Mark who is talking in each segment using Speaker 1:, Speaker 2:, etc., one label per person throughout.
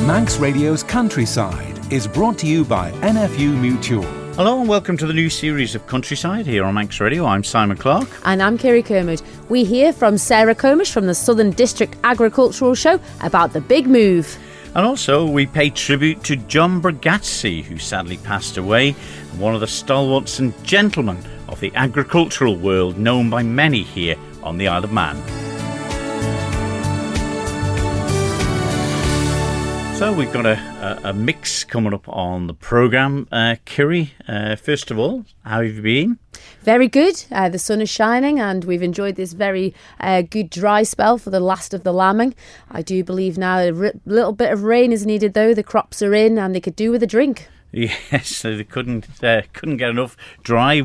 Speaker 1: Manx Radio's Countryside is brought to you by NFU Mutual.
Speaker 2: Hello and welcome to the new series of Countryside here on Manx Radio. I'm Simon Clark.
Speaker 3: And I'm Kiri Kermode. We hear from Sarah Comish from the Southern District Agricultural Show about the big move.
Speaker 2: And also we pay tribute to John Bregazzi, who sadly passed away, one of the stalwarts and gentlemen of the agricultural world, known by many here on the Isle of Man. So we've got a mix coming up on the programme. Kiri, first of all, how have you been?
Speaker 3: Very good. The sun is shining and we've enjoyed this very good dry spell for the last of the lambing. I do believe now a little bit of rain is needed though. The crops are in and they could do with a drink.
Speaker 2: Yes, so they couldn't get enough dry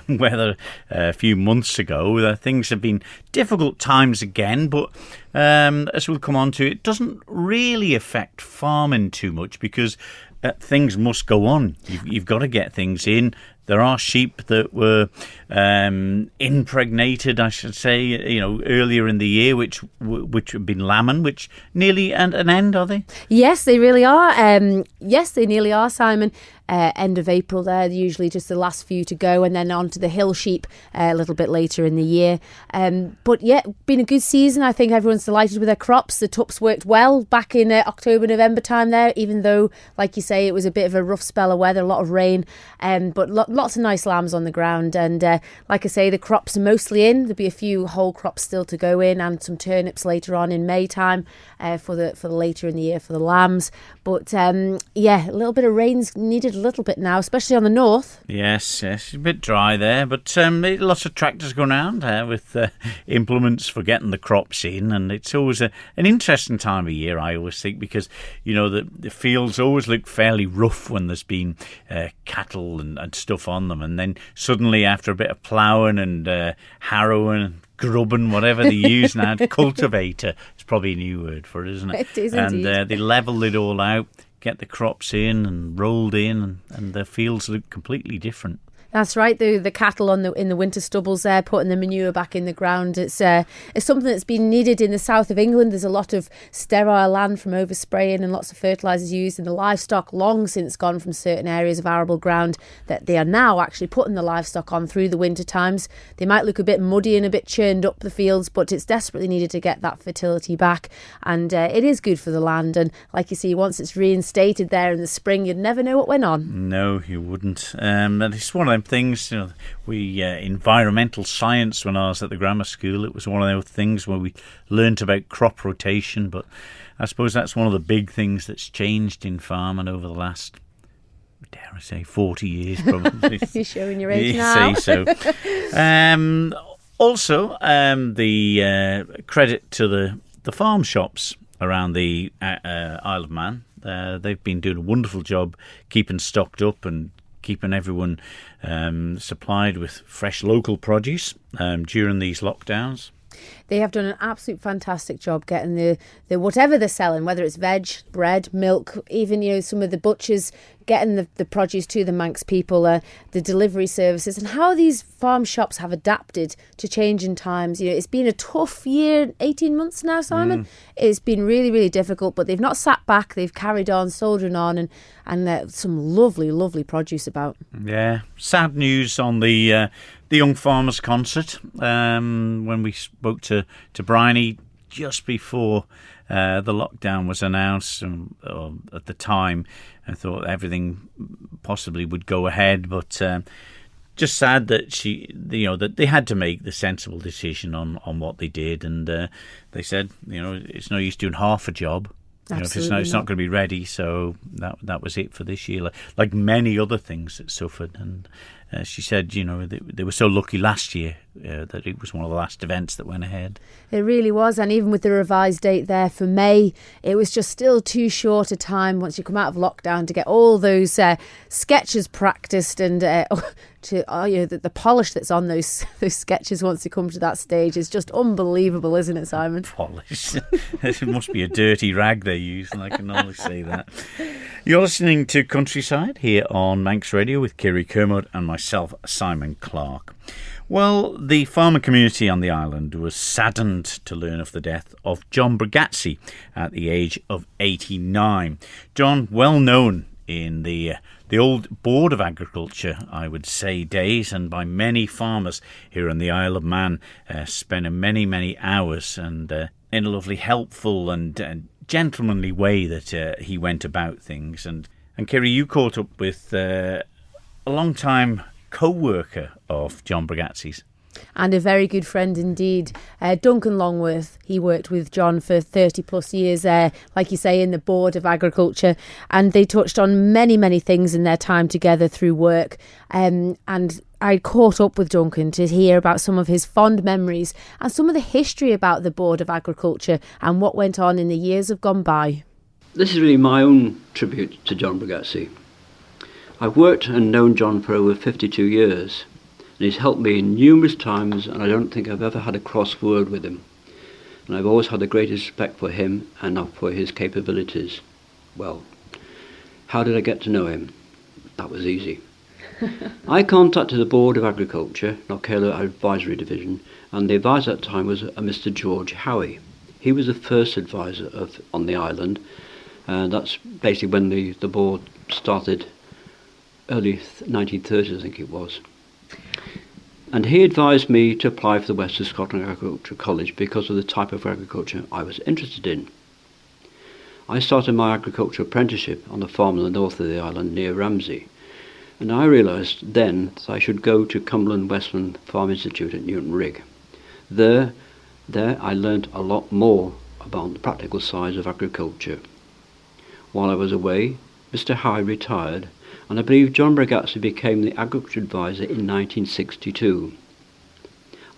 Speaker 2: weather a few months ago. Things have been difficult times again, but as we'll come on to, it doesn't really affect farming too much because things must go on. You've got to get things in. There are sheep that were impregnated, I should say, earlier in the year, which have been lambing, which nearly at an end, are they?
Speaker 3: Yes, they really are. Yes, they nearly are, Simon. End of April there, usually just the last few to go, and then on to the hill sheep a little bit later in the year. But yeah, been a good season. I think everyone's delighted with their crops. The tups worked well back in October, November time there, even though, like you say, it was a bit of a rough spell of weather, a lot of rain, but lots of nice lambs on the ground. And like I say, the crops are mostly in. There'll be a few whole crops still to go in and some turnips later on in May time for the later in the year for the lambs. But yeah, a little bit of rain's needed a little bit now, especially on the north. Yes,
Speaker 2: it's a bit dry there, but lots of tractors going around with implements for getting the crops in, and it's always an interesting time of year, I always think, because the fields always look fairly rough when there's been cattle and stuff on them, and then suddenly after a bit of ploughing and harrowing, grubbing, whatever they use now, cultivator, it's probably a new word for it, isn't it?
Speaker 3: It is indeed.
Speaker 2: And they level it all out, get the crops in and rolled in, and the fields look completely different.
Speaker 3: That's right. The cattle in the winter stubbles there, putting the manure back in the ground. It's something that's been needed in the south of England. There's a lot of sterile land from overspraying and lots of fertilisers used, and the livestock long since gone from certain areas of arable ground that they are now actually putting the livestock on through the winter times. They might look a bit muddy and a bit churned up, the fields, but it's desperately needed to get that fertility back, and it is good for the land. And like you see, once it's reinstated there in the spring, you'd never know what went on.
Speaker 2: No, you wouldn't. And it's one of them things, we environmental science, when I was at the grammar school, it was one of those things where we learnt about crop rotation, but I suppose that's one of the big things that's changed in farming over the last, dare I say, 40 years probably.
Speaker 3: You're showing your age now.
Speaker 2: You say so. Also, the credit to the farm shops around the Isle of Man. They've been doing a wonderful job keeping stocked up and keeping everyone supplied with fresh local produce during these lockdowns.
Speaker 3: They have done an absolute fantastic job getting the whatever they're selling, whether it's veg, bread, milk, even some of the butchers getting the produce to the Manx people, the delivery services, and how these farm shops have adapted to changing times. It's been a tough year, 18 months now, Simon. It's been really, really difficult, but they've not sat back. They've carried on, soldiering on, and some lovely, lovely produce about.
Speaker 2: Yeah, sad news on the Young Farmers Concert. When we spoke to Bryony just before the lockdown was announced, at the time, I thought everything possibly would go ahead, but just sad that that they had to make the sensible decision on what they did, and they said, it's no use doing half a job. If it's not going to be ready, so that was it for this year. Like many other things that suffered, and she said, they were so lucky last year that it was one of the last events that went ahead.
Speaker 3: It really was, and even with the revised date there for May, it was just still too short a time once you come out of lockdown to get all those sketches practiced and the polish that's on those sketches once you come to that stage is just unbelievable, isn't it, Simon?
Speaker 2: Polish. It must be a dirty rag they use, and I can only say that. You're listening to Countryside here on Manx Radio with Kiri Kermode and myself, Simon Clark. Well, the farmer community on the island was saddened to learn of the death of John Bregazzi at the age of 89. John, well known in the old Board of Agriculture, I would say, days, and by many farmers here on the Isle of Man, spending many, many hours and in a lovely, helpful and gentlemanly way that he went about things. And Kerry, you caught up with a long-time co-worker of John Bregazzi's.
Speaker 3: And a very good friend indeed. Duncan Longworth, he worked with John for 30 plus years, like you say, in the Board of Agriculture. And they touched on many, many things in their time together through work. And I caught up with Duncan to hear about some of his fond memories and some of the history about the Board of Agriculture and what went on in the years of gone by.
Speaker 4: This is really my own tribute to John Bregazzi. I've worked and known John for over 52 years. And he's helped me numerous times, and I don't think I've ever had a cross word with him. And I've always had the greatest respect for him and for his capabilities. Well, how did I get to know him? That was easy. I contacted the Board of Agriculture, Knockelo Advisory Division, and the advisor at the time was a Mr. George Howie. He was the first advisor on the island, and that's basically when the board started, early 1930s I think it was. And he advised me to apply for the West of Scotland Agricultural College because of the type of agriculture I was interested in. I started my agricultural apprenticeship on a farm in the north of the island near Ramsey, and I realised then that I should go to Cumberland Westland Farm Institute at Newton Rig. There I learnt a lot more about the practical sides of agriculture. While I was away, Mr. Howe retired, and I believe John Bregazzi became the agriculture advisor in 1962.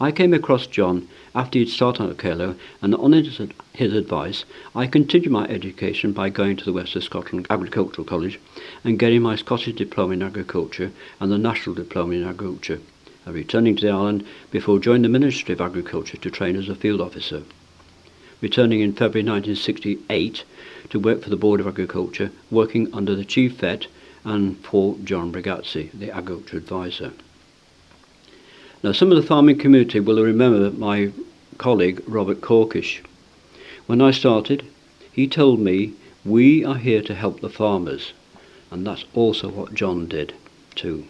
Speaker 4: I came across John after he'd started at Knockelo, and on his advice, I continued my education by going to the West of Scotland Agricultural College and getting my Scottish Diploma in Agriculture and the National Diploma in Agriculture, and returning to the island before joining the Ministry of Agriculture to train as a field officer. Returning in February 1968 to work for the Board of Agriculture, working under the Chief Vet and for John Bregazzi, the agriculture advisor. Now, some of the farming community will remember my colleague Robert Corkish. When I started, he told me, "We are here to help the farmers," and that's also what John did too.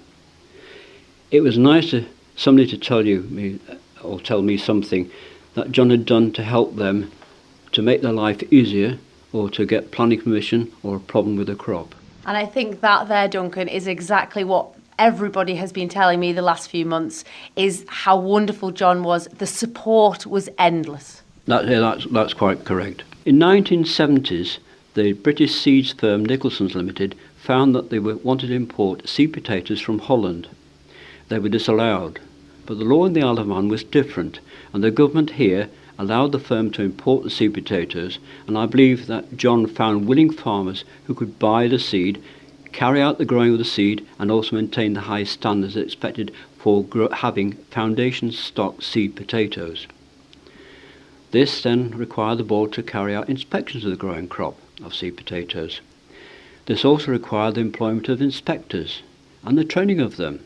Speaker 4: It was nice to somebody to tell me something that John had done to help them to make their life easier, or to get planning permission or a problem with a crop.
Speaker 5: And I think that there, Duncan, is exactly what everybody has been telling me the last few months, is how wonderful John was. The support was endless.
Speaker 4: That's quite correct. In 1970s, the British seeds firm Nicholson's Limited found that they wanted to import seed potatoes from Holland. They were disallowed, but the law in the Isle of Man was different, and the government here allowed the firm to import the seed potatoes, and I believe that John found willing farmers who could buy the seed, carry out the growing of the seed, and also maintain the high standards expected for having foundation stock seed potatoes. This then required the board to carry out inspections of the growing crop of seed potatoes. This also required the employment of inspectors and the training of them.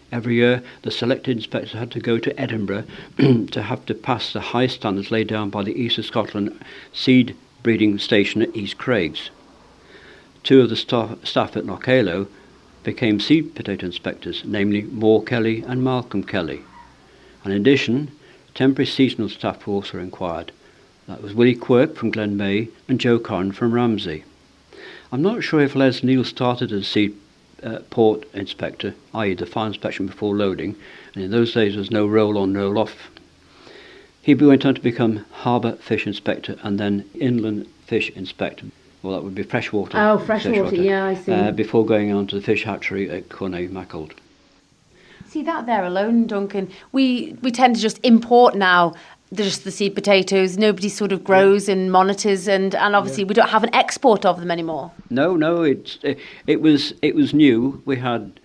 Speaker 4: Every year, the selected inspectors had to go to Edinburgh to have to pass the high standards laid down by the East of Scotland seed breeding station at East Craigs. Two of the staff at Knockelo became seed potato inspectors, namely Moore Kelly and Malcolm Kelly. And in addition, temporary seasonal staff were also required. That was Willie Quirk from Glen May and Joe Corn from Ramsey. I'm not sure if Les Neal started as seed port inspector, i.e. the fire inspection before loading, and in those days there was no roll on, roll off. He went on to become harbour fish inspector and then inland fish inspector. Well, that would be freshwater.
Speaker 3: Oh, freshwater, yeah, I see.
Speaker 4: Before going on to the fish hatchery at Corney Mackled.
Speaker 5: See, that there alone, Duncan, we tend to just import now just the seed potatoes. Nobody sort of grows and monitors, and obviously we don't have an export of them anymore.
Speaker 4: No, it was new. We had,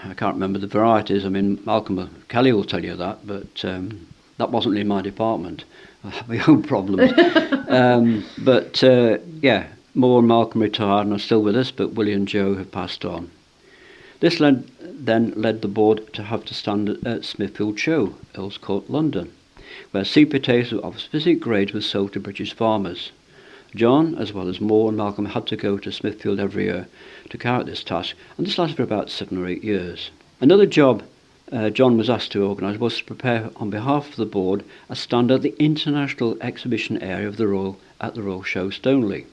Speaker 4: I can't remember the varieties. I mean, Malcolm Kelly will tell you that, but that wasn't in my department. I have my own problems. Moore and Malcolm retired and are still with us, but Willie and Joe have passed on. This then led the board to have to stand at Smithfield Show, Earl's Court, London, where seed potatoes of specific grades were sold to British farmers. John, as well as Moore and Malcolm, had to go to Smithfield every year to carry out this task, and this lasted for about 7 or 8 years. Another job John was asked to organise was to prepare on behalf of the board a stand at the International Exhibition area of the Royal Show, Stoneleigh.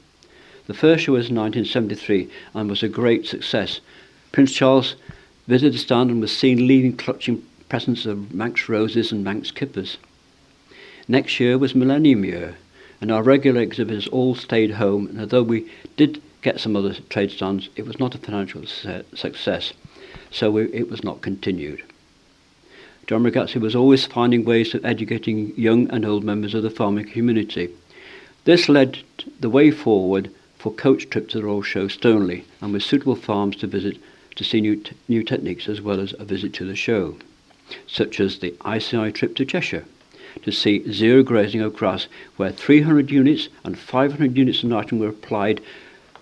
Speaker 4: The first show was in 1973 and was a great success. Prince Charles visited the stand and was seen leaving clutching presents of Manx roses and Manx kippers. Next year was Millennium Year, and our regular exhibitors all stayed home, and although we did get some other trade stands, it was not a financial success, so it was not continued. John Bregazzi was always finding ways of educating young and old members of the farming community. This led the way forward for coach trip to the Royal Show, Stoneleigh, and with suitable farms to visit to see new techniques, as well as a visit to the show, such as the ICI trip to Cheshire to see zero grazing of grass, where 300 units and 500 units of nitrogen were applied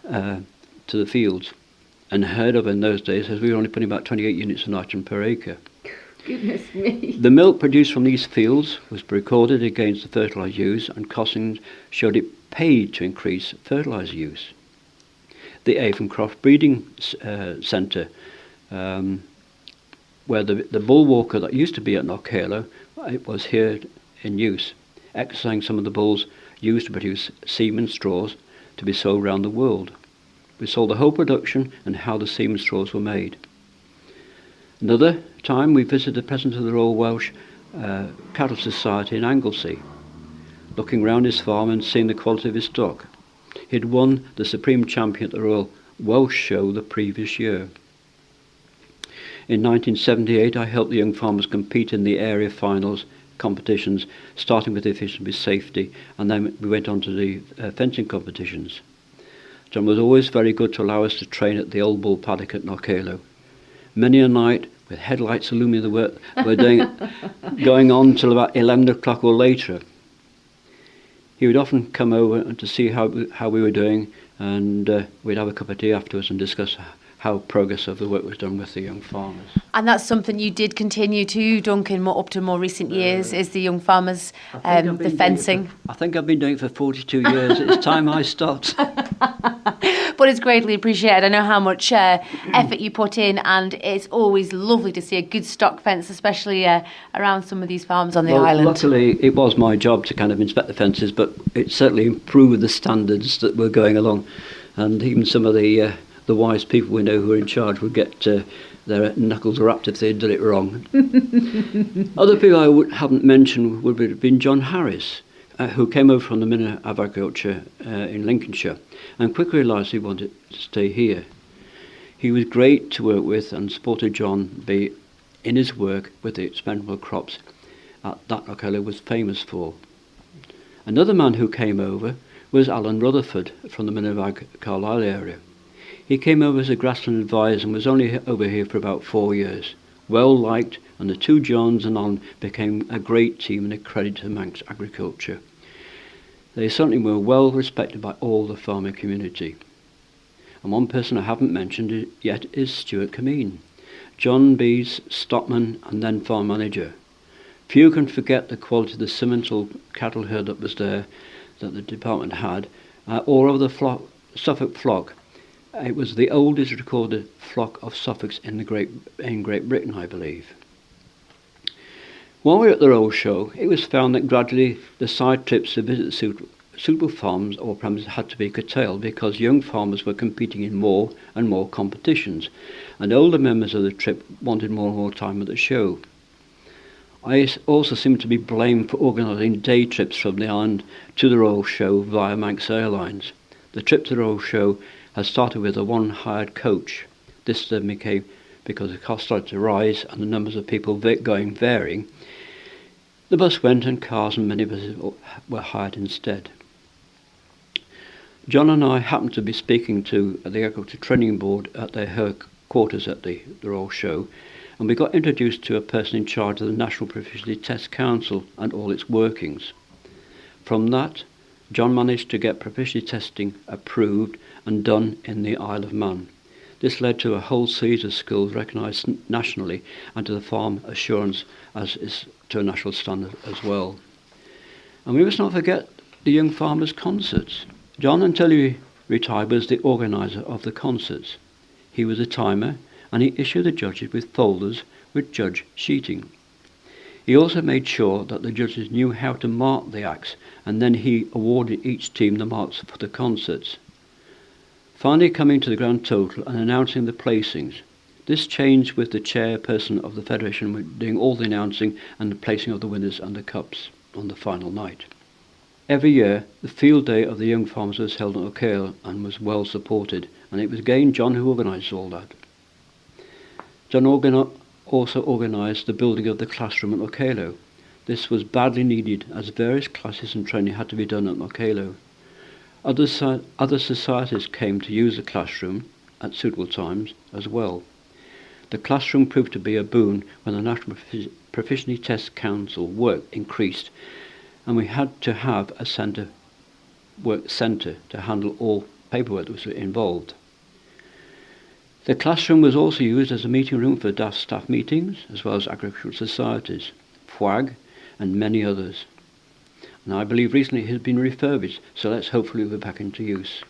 Speaker 4: to the fields, unheard of in those days, as we were only putting about 28 units of nitrogen per acre.
Speaker 5: Goodness me.
Speaker 4: The milk produced from these fields was recorded against the fertiliser use, and costings showed it paid to increase fertiliser use. The Avon-Croft Breeding Centre, where the bull walker that used to be at Knockhallow, it was here in use, exercising some of the bulls used to produce semen straws to be sold around the world. We saw the whole production and how the semen straws were made. Another time we visited the president of the Royal Welsh Cattle Society in Anglesey, looking round his farm and seeing the quality of his stock. He had won the Supreme Champion at the Royal Welsh Show the previous year. In 1978 I helped the young farmers compete in the area finals competitions, starting with the efficiency safety, and then we went on to the fencing competitions. John was always very good to allow us to train at the Old Bull Paddock at Knockhallow. Many a night, with headlights illuminating the work we're doing, going on till about 11 o'clock or later. He would often come over to see how we were doing, and we'd have a cup of tea afterwards and discuss how progress of the work was done with the young farmers.
Speaker 5: And that's something you did continue to, Duncan, up to more recent years, is the young farmers, the fencing.
Speaker 4: I think I've been doing it for 42 years. It's time I stopped.
Speaker 5: But it's greatly appreciated. I know how much effort you put in, and it's always lovely to see a good stock fence, especially around some of these farms on the island.
Speaker 4: Luckily, it was my job to kind of inspect the fences, but it certainly improved the standards that were going along. And even some of the wise people we know who are in charge would get their knuckles wrapped if they'd done it wrong. Other people I haven't mentioned would have been John Harris, who came over from the Ministry of Agriculture in Lincolnshire and quickly realised he wanted to stay here. He was great to work with and supported John B in his work with the experimental crops that Knockhallow was famous for. Another man who came over was Alan Rutherford from the Ministry of Ag Carlisle area. He came over as a grassland advisor and was only over here for about 4 years. Well liked, and the two Johns and Alan became a great team and a credit to Manx agriculture. They certainly were well respected by all the farming community. And one person I haven't mentioned yet is Stuart Cameen, John B's stockman and then farm manager. Few can forget the quality of the Simmental cattle herd that was there, that the department had, or of the Suffolk flock. It was the oldest recorded flock of Suffolks in Great Britain, I believe. While we were at the Royal Show, it was found that gradually the side trips to visit suitable farms or premises had to be curtailed because young farmers were competing in more and more competitions, and older members of the trip wanted more and more time at the show. I also seem to be blamed for organising day trips from the island to the Royal Show via Manx Airlines. The trip to the Royal Show has started with a one hired coach. This then became, because the cost started to rise and the numbers of people varying, the bus went and cars and minibuses were hired instead. John and I happened to be speaking to the Agriculture Training Board at their headquarters at the Royal Show, and we got introduced to a person in charge of the National Proficiency Test Council and all its workings. From that, John managed to get proficiency testing approved and done in the Isle of Man. This led to a whole series of skills recognised nationally and to the farm assurance as is to a national standard as well. And we must not forget the young farmers' concerts. John, until he retired, was the organiser of the concerts. He was a timer and he issued the judges with folders with judge sheeting. He also made sure that the judges knew how to mark the acts, and then he awarded each team the marks for the concerts. Finally coming to the grand total and announcing the placings. This changed with the chairperson of the Federation doing all the announcing and the placing of the winners and the cups on the final night. Every year, the field day of the young farmers was held in O'Cale and was well supported, and it was again John who organised all that. John also organised the building of the classroom at O'Cale. This was badly needed as various classes and training had to be done at O'Cale. Other societies came to use the classroom at suitable times as well. The classroom proved to be a boon when the National Proficiency Test Council work increased, and we had to have a work centre to handle all paperwork that was involved. The classroom was also used as a meeting room for DAF staff meetings, as well as agricultural societies, FWAG, and many others. And I believe recently it has been refurbished, so let's hopefully be back into use.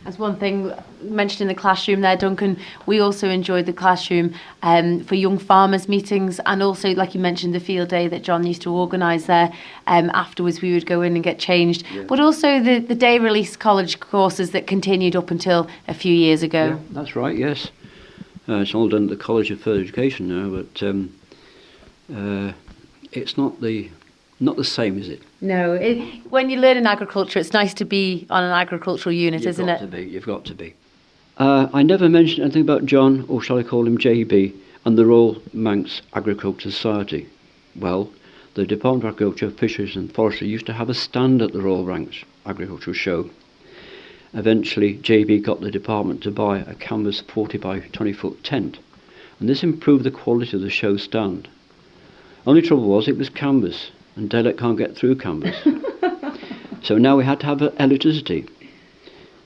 Speaker 5: As one thing mentioned in the classroom there, Duncan, we also enjoyed the classroom for young farmers meetings, and also, like you mentioned, the field day that John used to organise there. Afterwards we would go in and get changed. Yeah. But also the day release college courses that continued up until a few years ago.
Speaker 4: Yeah, that's right, yes. It's all done at the College of Further Education now, but it's not the same, is it?
Speaker 5: No. When you learn in agriculture, it's nice to be on an agricultural unit, isn't it?
Speaker 4: You've got to be. I never mentioned anything about John, or shall I call him JB, and the Royal Manx Agricultural Society. Well, the Department of Agriculture, Fisheries and Forestry used to have a stand at the Royal Manx Agricultural Show. Eventually, JB got the department to buy a canvas 40 by 20 foot tent, and this improved the quality of the show stand. Only trouble was it was canvas, and daylight can't get through canvas. So now we had to have electricity.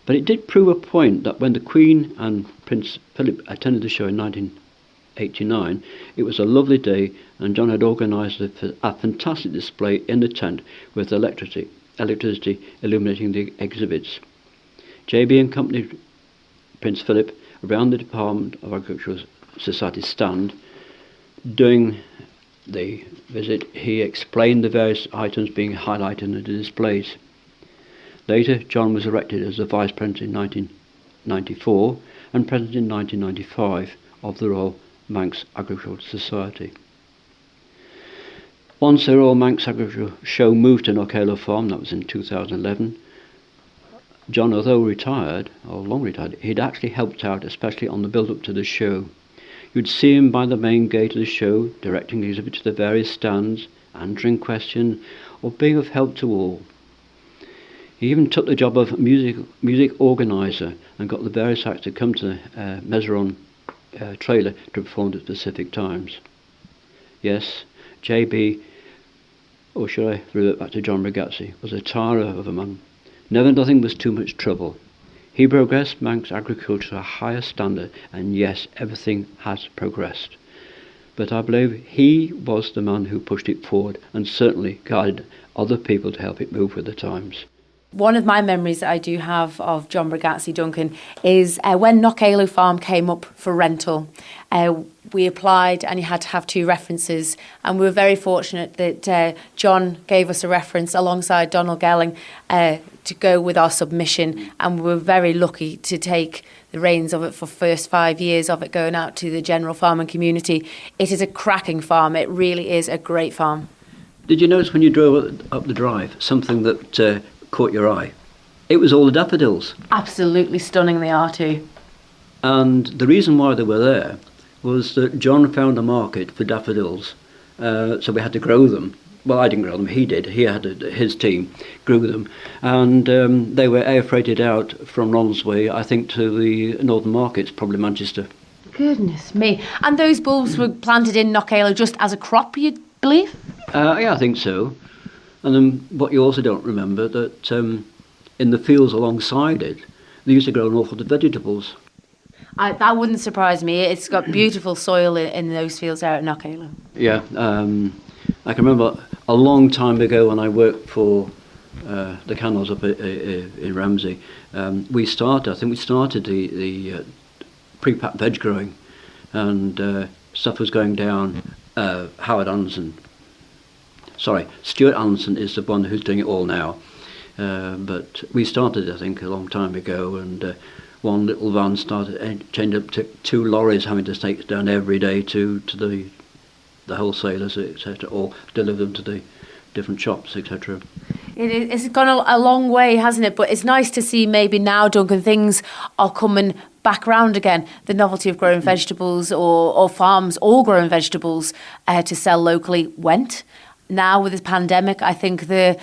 Speaker 4: But it did prove a point that when the Queen and Prince Philip attended the show in 1989, it was a lovely day, and John had organised a fantastic display in the tent with electricity illuminating the exhibits. JB accompanied Prince Philip around the Department of Agricultural Society stand. During the visit, he explained the various items being highlighted in the displays. Later, John was elected as the Vice President in 1994 and President in 1995 of the Royal Manx Agricultural Society. Once the Royal Manx Agricultural Show moved to O'Cale Farm, that was in 2011, John, although retired, or long retired, he'd actually helped out, especially on the build-up to the show. You'd see him by the main gate of the show, directing the exhibit to the various stands, answering questions, or being of help to all. He even took the job of music organiser and got the various acts to come to the Mezeron trailer to perform at specific times. Yes, JB, or should I revert back to John Bregazzi, was a tara of a man. Never nothing was too much trouble. He progressed Manx agriculture to a higher standard, and yes, everything has progressed. But I believe he was the man who pushed it forward and certainly guided other people to help it move with the times.
Speaker 5: One of my memories that I do have of John Bregazzi, Duncan, is when Knockalo Farm came up for rental. We applied and you had to have 2 references, and we were very fortunate that John gave us a reference alongside Donald Gelling to go with our submission, and we were very lucky to take the reins of it for the first 5 years of it going out to the general farming community. It is a cracking farm. It really is a great farm.
Speaker 4: Did you notice when you drove up the drive something that caught your eye? It was all the daffodils.
Speaker 5: Absolutely stunning they are too.
Speaker 4: And the reason why they were there was that John found a market for daffodils, so we had to grow them. Well, I didn't grow them, he did. He had his team grew them, and they were air freighted out from Lonsway, I think, to the northern markets, probably Manchester.
Speaker 5: Goodness me. And those bulbs were planted in Knockalo just as a crop, you'd believe?
Speaker 4: Yeah, I think so. And then what you also don't remember, that in the fields alongside it, they used to grow an awful lot of vegetables.
Speaker 5: That wouldn't surprise me. It's got beautiful soil in those fields there at Knockalo.
Speaker 4: Yeah, I can remember a long time ago when I worked for the canals up in Ramsey. We started the pre-packed veg growing, and stuff was going down. Stuart Allenson is the one who's doing it all now. But we started, I think, a long time ago, and one little van changed up to 2 lorries having to take it down every day to the wholesalers, etc., or deliver them to the different shops, etc.
Speaker 5: It's gone a long way, hasn't it? But it's nice to see maybe now, Duncan, things are coming back round again. The novelty of growing vegetables or farms all growing vegetables to sell locally went. Now with this pandemic, I think the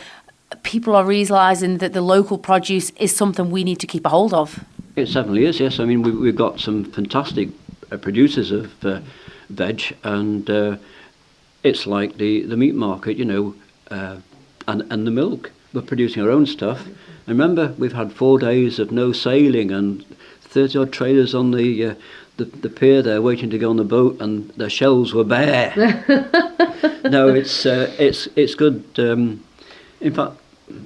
Speaker 5: people are realising that the local produce is something we need to keep a hold of.
Speaker 4: It certainly is, yes. I mean, we've got some fantastic producers of veg, and it's like the meat market, you know, and the milk. We're producing our own stuff. And remember, we've had 4 days of no sailing and 30-odd traders on the pier there waiting to go on the boat, and their shelves were bare. No, it's good. In fact,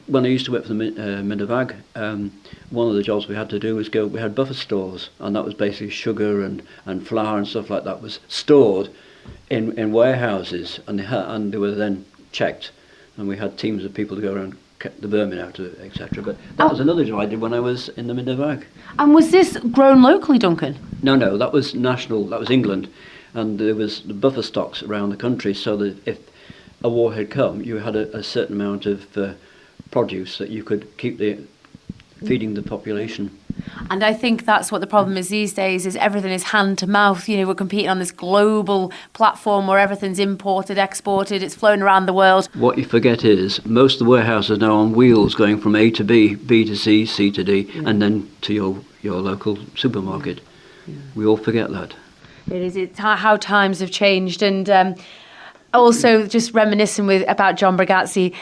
Speaker 4: when I used to work for the Midavag, one of the jobs we had to do was we had buffer stores, and that was basically sugar and flour and stuff like that was stored in warehouses, and they were then checked, and we had teams of people to go around, kept the vermin out of it, etc. But that was another job I did when I was in the Midavag.
Speaker 5: And was this grown locally, Duncan?
Speaker 4: No, that was national, that was England, and there was the buffer stocks around the country, so that if a war had come, you had a certain amount of produce that you could keep feeding the population.
Speaker 5: And I think that's what the problem is these days, is everything is hand to mouth. You know, we're competing on this global platform where everything's imported, exported, it's flown around the world.
Speaker 4: What you forget is most of the warehouses are now on wheels going from A to B, B to C, C to D, and then to your local supermarket. Yeah. We all forget that.
Speaker 5: It's how times have changed. And also just reminiscing about John Bregazzi,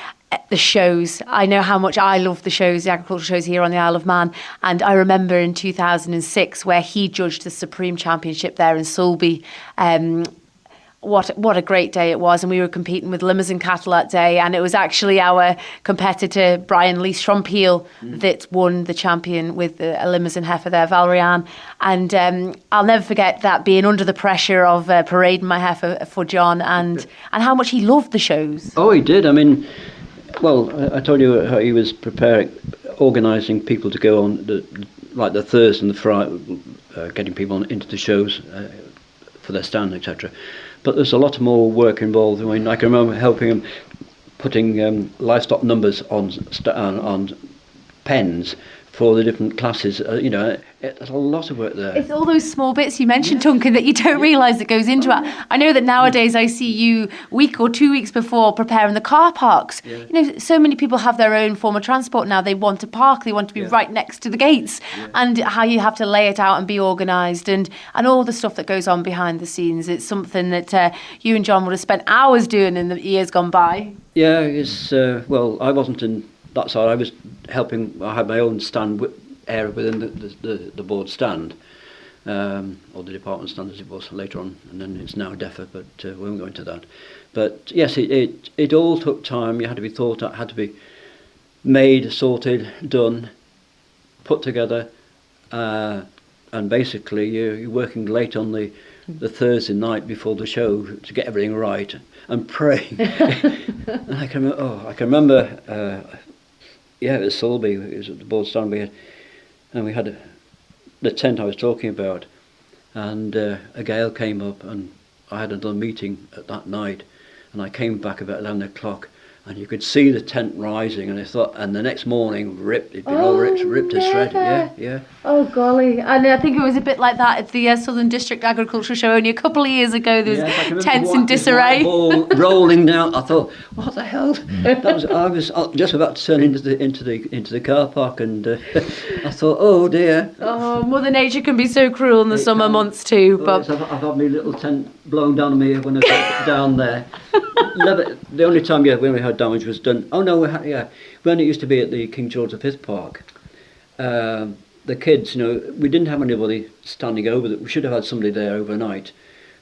Speaker 5: the shows. I know how much I love the shows, the agricultural shows here on the Isle of Man. And I remember in 2006 where he judged the Supreme Championship there in Sulby. What a great day it was. And we were competing with Limousin cattle that day. And it was actually our competitor, Brian Lees from Peel, that won the champion with a Limousin heifer there, Valrian. And I'll never forget that, being under the pressure of parading my heifer for John, and how much he loved the shows.
Speaker 4: Oh, he did. I mean, well, I told you how he was organising people to go on the Thursday and the Friday, getting people into the shows for their stand, etc. But there's a lot more work involved. I mean, I can remember helping him putting livestock numbers on pens for the different classes. There's a lot of work there.
Speaker 5: It's all those small bits you mentioned, Duncan, that you don't realise that goes into it. I know that nowadays I see you week or 2 weeks before preparing the car parks. Yeah. You know, so many people have their own form of transport now. They want to park, they want to be right next to the gates, and how you have to lay it out and be organised, and all the stuff that goes on behind the scenes. It's something that you and John would have spent hours doing in the years gone by.
Speaker 4: Yeah, it's well, I wasn't in that side. I was helping. I had my own stand area within the board stand, or the department stand as it was later on, and then it's now DEFA, but we won't go into that. But yes, it all took time. You had to be thought out, had to be made, sorted, done, put together, and basically you're working late on the Thursday night before the show to get everything right and praying. And I can remember. Yeah, it was Sulby. It was at the board stand. We had the tent I was talking about, and a gale came up, and I had another meeting at that night, and I came back about 11 o'clock, and you could see the tent rising, and I thought, and the next morning, it'd been all ripped to shreds. Yeah.
Speaker 5: Oh, golly. And I think it was a bit like that at the Southern District Agricultural Show only a couple of years ago. There was tents in disarray.
Speaker 4: Rolling down. I thought, what the hell? I was just about to turn into the car park, and I thought, oh dear.
Speaker 5: Oh, Mother Nature can be so cruel in the summer months too. But
Speaker 4: I've had my little tent blown down on me when I got down there. The only time when we had damage was done. Oh no, when it used to be at the King George V Park, there the kids, we didn't have anybody standing over that. We should have had somebody there overnight.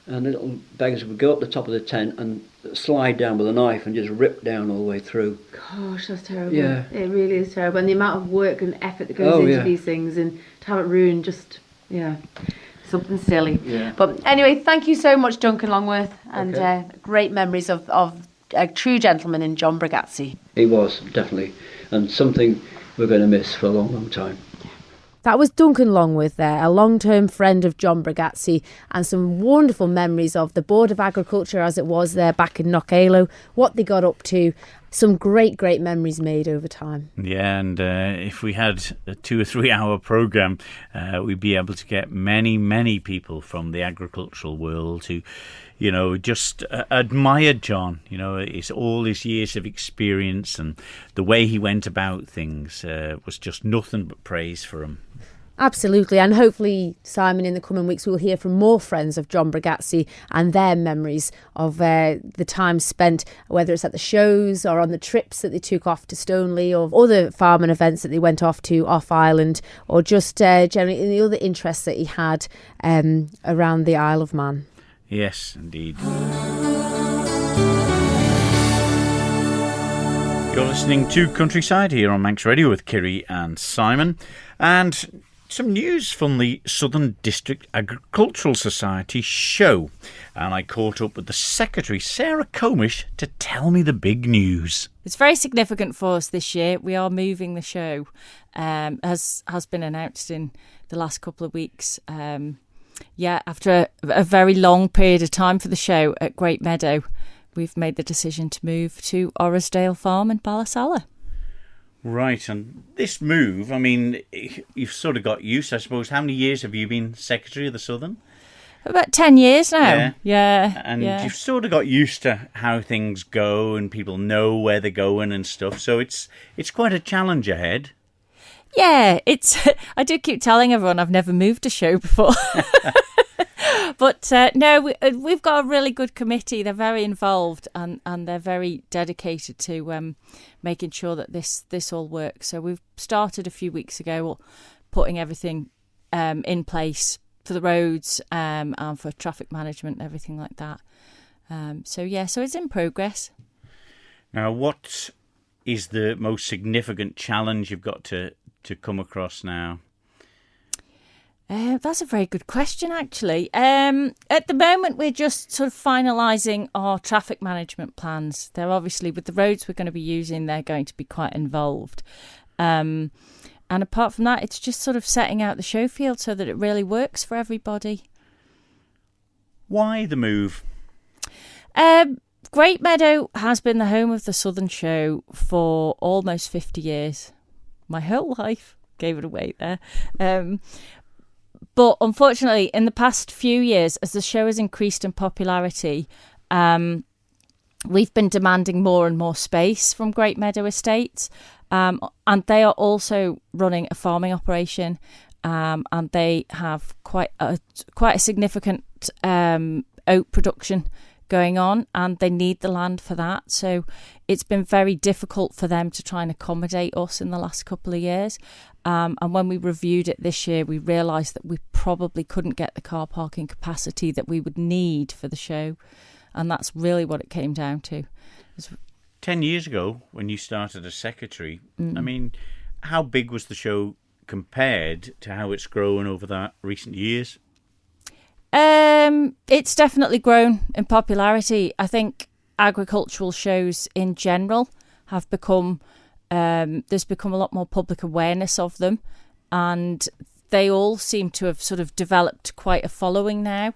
Speaker 4: And the little beggars would go up the top of the tent and slide down with a knife and just rip down all the way through.
Speaker 3: Gosh, that's terrible.
Speaker 4: Yeah.
Speaker 3: It really is terrible. And the amount of work and effort that goes into these things, and to have it ruined, just, something silly.
Speaker 4: Yeah.
Speaker 5: But anyway, thank you so much, Duncan Longworth, and great memories of a true gentleman in John Bregazzi.
Speaker 4: He was, definitely. And something we're going to miss for a long, long time.
Speaker 3: That was Duncan Longworth there, a long-term friend of John Bregazzi, and some wonderful memories of the Board of Agriculture as it was there back in Knockalow, what they got up to, some great, great memories made over time.
Speaker 2: Yeah, and if we had a 2 or 3 hour programme, we'd be able to get many, many people from the agricultural world who, just admired John. It's all his years of experience, and the way he went about things was just nothing but praise for him.
Speaker 3: Absolutely, and hopefully, Simon, in the coming weeks we'll hear from more friends of John Bregazzi and their memories of the time spent, whether it's at the shows or on the trips that they took off to Stoneleigh, or other farming events that they went off to off-island, or just generally in the other interests that he had around the Isle of Man.
Speaker 2: Yes, indeed. You're listening to Countryside here on Manx Radio with Kiri and Simon, and some news from the Southern District Agricultural Society show, and I caught up with the secretary, Sarah Comish, to tell me the big news.
Speaker 6: It's very significant for us this year. We are moving the show, as has been announced in the last couple of weeks. After a very long period of time for the show at Great Meadow, we've made the decision to move to Orrisdale Farm in Ballasalla.
Speaker 2: Right, and this move, you've sort of got used, I suppose. How many years have you been Secretary of the Southern?
Speaker 6: About 10 years now. Yeah.
Speaker 2: And you've sort of got used to how things go and people know where they're going and stuff. So it's quite a challenge ahead.
Speaker 6: Yeah, I do keep telling everyone I've never moved a show before. But no, we've got a really good committee. They're very involved and they're very dedicated to making sure that this all works. So we've started a few weeks ago putting everything in place for the roads and for traffic management and everything like that. So it's in progress.
Speaker 2: Now, what is the most significant challenge you've got to come across now?
Speaker 6: That's a very good question, actually. At the moment, we're just sort of finalising our traffic management plans. They're obviously, with the roads we're going to be using, they're going to be quite involved. And apart from that, it's just sort of setting out the show field so that it really works for everybody.
Speaker 2: Why the move?
Speaker 6: Great Meadow has been the home of the Southern Show for almost 50 years. My whole life. Gave it away there. But unfortunately, in the past few years, as the show has increased in popularity, we've been demanding more and more space from Great Meadow Estates. And they are also running a farming operation, and they have quite a significant oat production going on, and they need the land for that. So it's been very difficult for them to try and accommodate us in the last couple of years. And when we reviewed it this year, we realised that we probably couldn't get the car parking capacity that we would need for the show. And that's really what it came down to.
Speaker 2: 10 years ago, when you started as secretary, how big was the show compared to how it's grown over the recent years?
Speaker 6: It's definitely grown in popularity. I think agricultural shows in general have become, there's become a lot more public awareness of them, and they all seem to have sort of developed quite a following now.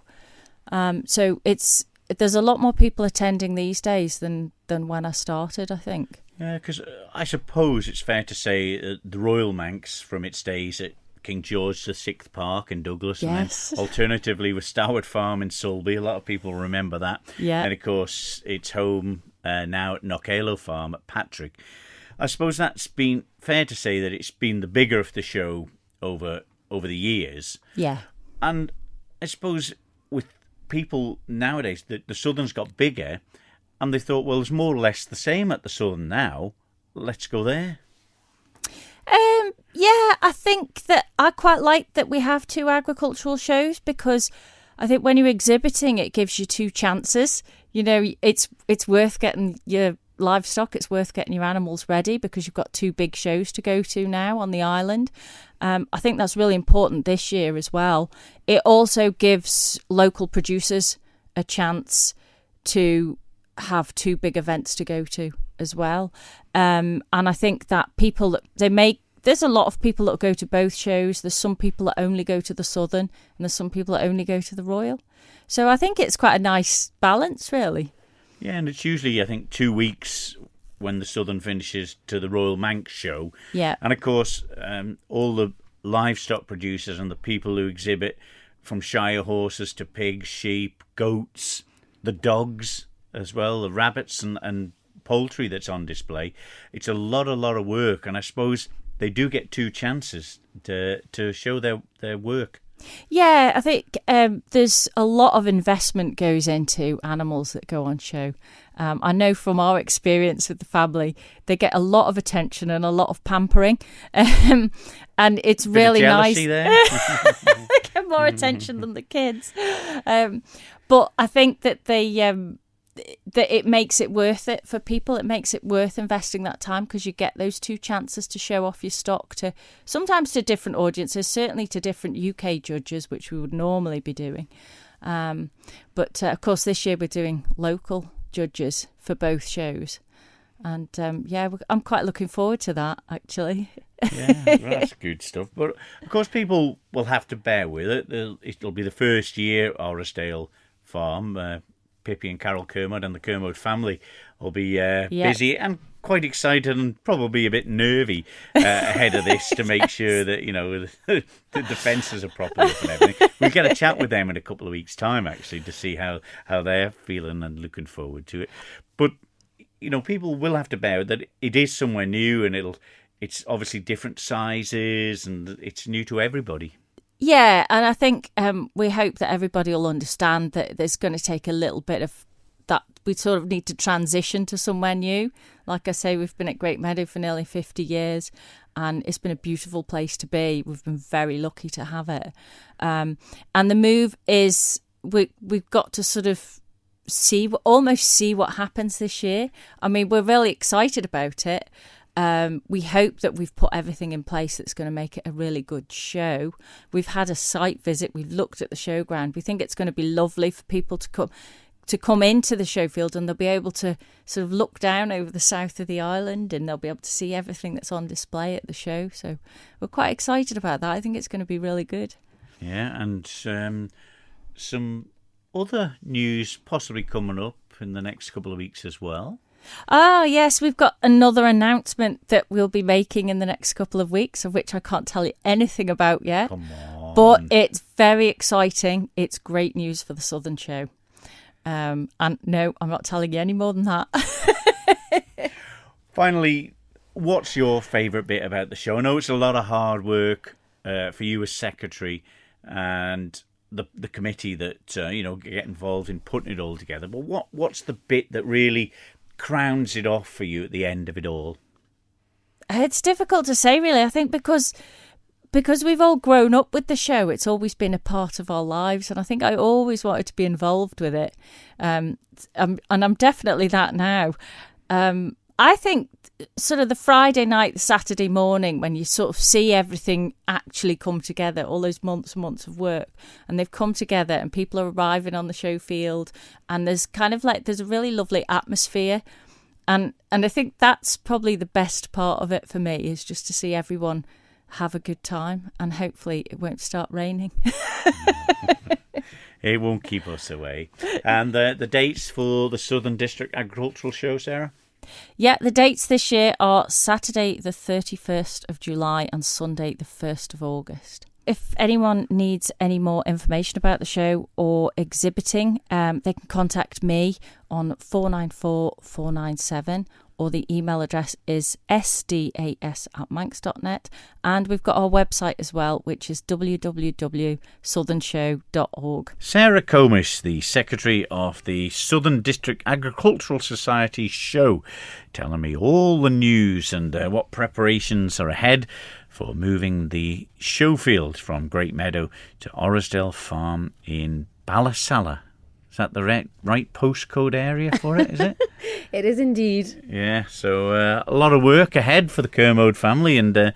Speaker 6: So there's a lot more people attending these days than when I started, I think.
Speaker 2: Yeah, because I suppose it's fair to say the Royal Manx from its days at King George VI Park in Douglas,
Speaker 6: yes.
Speaker 2: And then alternatively with Starwood Farm in Sulby. A lot of people remember that.
Speaker 6: Yeah.
Speaker 2: And of course, it's home now at Knockalow Farm at Patrick. I suppose that's been fair to say that it's been the bigger of the show over the years.
Speaker 6: Yeah.
Speaker 2: And I suppose with people nowadays, the Southern's got bigger, and they thought, well, it's more or less the same at the Southern now. Let's go there.
Speaker 6: Yeah, I think that I quite like that we have 2 agricultural shows, because I think when you're exhibiting, it gives you 2 chances. You know, it's worth getting your livestock, it's worth getting your animals ready, because you've got 2 big shows to go to now on the island. I think that's really important this year as well. It also gives local producers a chance to have 2 big events to go to as well. And I think that there's a lot of people that go to both shows. There's some people that only go to the Southern, and there's some people that only go to the Royal. So I think it's quite a nice balance, really.
Speaker 2: Yeah, and it's usually, I think, 2 weeks when the Southern finishes to the Royal Manx show.
Speaker 6: Yeah.
Speaker 2: And of course, all the livestock producers and the people who exhibit, from Shire horses to pigs, sheep, goats, the dogs as well, the rabbits and poultry that's on display. It's a lot of work, and I suppose they do get 2 chances to show their work.
Speaker 6: Yeah, I think there's a lot of investment goes into animals that go on show. I know from our experience with the family, they get a lot of attention and a lot of pampering, and it's really nice.
Speaker 2: There.
Speaker 6: They get more attention than the kids, but I think that that it makes it worth it for people. It makes it worth investing that time, because you get those 2 chances to show off your stock to sometimes to different audiences, certainly to different UK judges, which we would normally be doing. But of course, this year we're doing local judges for both shows. And I'm quite looking forward to that, actually.
Speaker 2: Yeah, well, that's good stuff. But of course, people will have to bear with it. It'll be the first year Orrisdale Farm. Pippi and Carol Kermode and the Kermode family will be busy and quite excited, and probably a bit nervy ahead of this to make sure that, you know, the defences are properly up and everything. We'll get a chat with them in a couple of weeks' time, actually, to see how they're feeling and looking forward to it. But, you know, people will have to bear that it is somewhere new, and it's obviously different sizes, and it's new to everybody.
Speaker 6: Yeah, and I think we hope that everybody will understand that there's going to take a little bit of that. We sort of need to transition to somewhere new. Like I say, we've been at Great Meadow for nearly 50 years, and it's been a beautiful place to be. We've been very lucky to have it. And the move is we've got to sort of almost see what happens this year. I mean, we're really excited about it. We hope that we've put everything in place that's going to make it a really good show. We've had a site visit. We've looked at the showground. We think it's going to be lovely for people to come into the show field, and they'll be able to sort of look down over the south of the island, and they'll be able to see everything that's on display at the show. So we're quite excited about that. I think it's going to be really good.
Speaker 2: Yeah, and some other news possibly coming up in the next couple of weeks as well.
Speaker 6: Oh, yes, we've got another announcement that we'll be making in the next couple of weeks, of which I can't tell you anything about yet.
Speaker 2: Come on.
Speaker 6: But it's very exciting. It's great news for the Southern Show. And no, I'm not telling you any more than that.
Speaker 2: Finally, what's your favourite bit about the show? I know it's a lot of hard work for you as secretary and the committee that get involved in putting it all together. But what's the bit that really crowns it off for you at the end of it all?
Speaker 6: It's difficult to say, really. I think because we've all grown up with the show, it's always been a part of our lives, and I think I always wanted to be involved with it, and I'm definitely that now. I think sort of the Friday night, the Saturday morning, when you sort of see everything actually come together, all those months and months of work, and they've come together, and people are arriving on the show field, and there's a really lovely atmosphere, and I think that's probably the best part of it for me, is just to see everyone have a good time, and hopefully it won't start raining.
Speaker 2: It won't keep us away. And the dates for the Southern District Agricultural Show, Sarah?
Speaker 6: Yeah, the dates this year are Saturday the 31st of July and Sunday the 1st of August. If anyone needs any more information about the show or exhibiting, they can contact me on 494 497 or the email address is sdas@manx.net. And we've got our website as well, which is www.southernshow.org.
Speaker 2: Sarah Comish, the Secretary of the Southern District Agricultural Society show, telling me all the news and what preparations are ahead for moving the show field from Great Meadow to Orrisdale Farm in Ballasalla. Is that the right postcode area for it, is it?
Speaker 3: It is indeed.
Speaker 2: Yeah, so a lot of work ahead for the Kermode family, and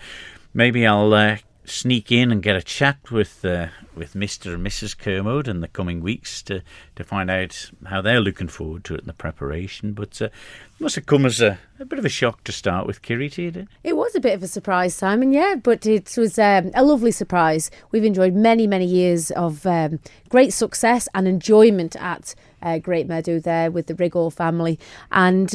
Speaker 2: maybe I'll sneak in and get a chat with Mr. and Mrs. Kermode in the coming weeks to find out how they're looking forward to it in the preparation. But it must have come as a bit of a shock to start with, Kiri, to you?
Speaker 3: It was a bit of a surprise, Simon, yeah, but it was a lovely surprise. We've enjoyed many, many years of great success and enjoyment at Great Meadow there with the Rigall family. And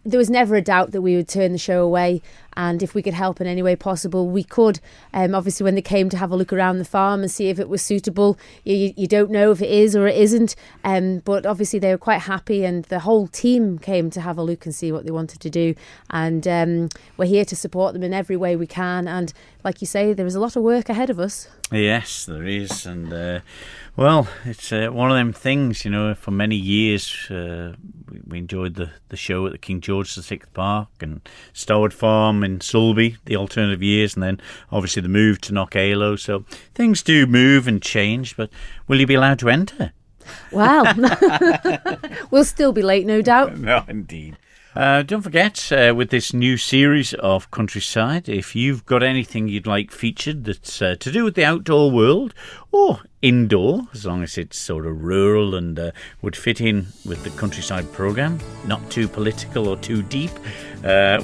Speaker 3: there was never a doubt that we would turn the show away, and if we could help in any way possible, we could. Obviously, when they came to have a look around the farm and see if it was suitable, you don't know if it is or it isn't, but obviously they were quite happy, and the whole team came to have a look and see what they wanted to do, and we're here to support them in every way we can, and like you say, there is a lot of work ahead of us.
Speaker 2: Yes, there is, and well, it's one of them things, for many years we enjoyed the show at the King George VI Park and Starwood Farm in Sulby, the alternative years, and then obviously the move to Knockalo. So things do move and change, but will you be allowed to enter?
Speaker 3: Well, we'll still be late, no doubt.
Speaker 2: No, indeed. Don't forget, with this new series of Countryside, if you've got anything you'd like featured that's to do with the outdoor world or indoor, as long as it's sort of rural and would fit in with the Countryside programme, not too political or too deep,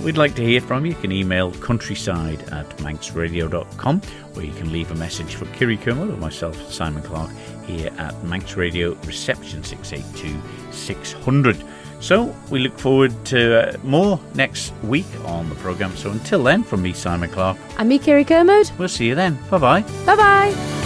Speaker 2: we'd like to hear from you. You can email countryside@manxradio.com, or you can leave a message for Kiri Kermode or myself, Simon Clark, here at Manx Radio Reception 682 600. So we look forward to more next week on the programme. So until then, from me, Simon Clark.
Speaker 3: And me, Kiri Kermode.
Speaker 2: We'll see you then. Bye-bye.
Speaker 3: Bye-bye.